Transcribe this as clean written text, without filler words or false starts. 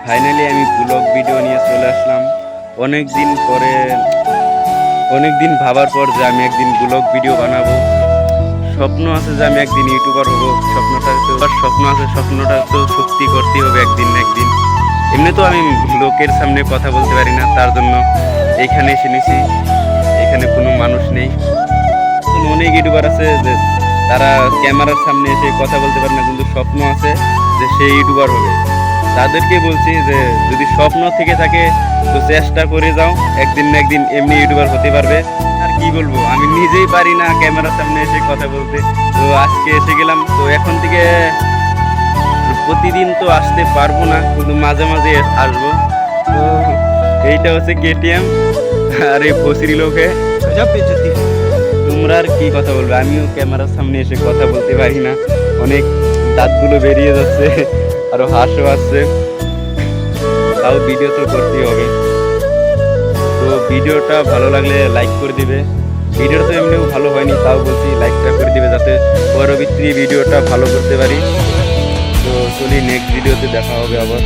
Finally আমি blog video নিয়ে চলে আসলাম অনেক দিন পরে। অনেক দিন ভাবার পর যে আমি একদিন ব্লগ ভিডিও বানাবো। স্বপ্ন আছে যে আমি একদিন ইউটিউবার হব। স্বপ্ন আছে, স্বপ্নটা তো সত্যি করতেই হবে একদিন না একদিন। এমনি তো আমি লোকের সামনে কথা বলতে পারি না, তার জন্য এইখানে এসে নিছি। এখানে কোনো মানুষ নেই। অনেক ইউটিউবার আছে যে তারা ক্যামেরার সামনে এসে কথা বলতে পারে না, কিন্তু স্বপ্ন আছে যে সে ইউটিউবার হবে। তাদেরকে বলছি যে যদি স্বপ্ন থেকে থাকে তো চেষ্টা করে যাও, একদিন না একদিন এমনি ইউটিউবার হতে পারবে। আর কি বলবো, আমি নিজেই পারি না ক্যামেরার সামনে এসে কথা বলতে। তো আজকে এসে গেলাম। তো এখন থেকে প্রতিদিন তো আসতে পারবো না, কিন্তু মাঝে মাঝে আসবো। তো এইটা হচ্ছে কেটিএম আর এই ফসিরি লোকে। তোমরা আর কি কথা বলবে, আমিও ক্যামেরার সামনে এসে কথা বলতে পারি না। অনেক দাঁতগুলো বেরিয়ে যাচ্ছে, আরো হাসও আসছে। তাও ভিডিও তো করতেই হবে। তো ভিডিওটা ভালো লাগলে লাইক করে দিবে। ভিডিওটা তো এমনিও ভালো হয়নি, তাও বলছি লাইকটা করে দিবে যাতে পরবর্তী ভিডিওটা ভালো করতে পারি। তো চলি, নেক্সট ভিডিওতে দেখা হবে আবার।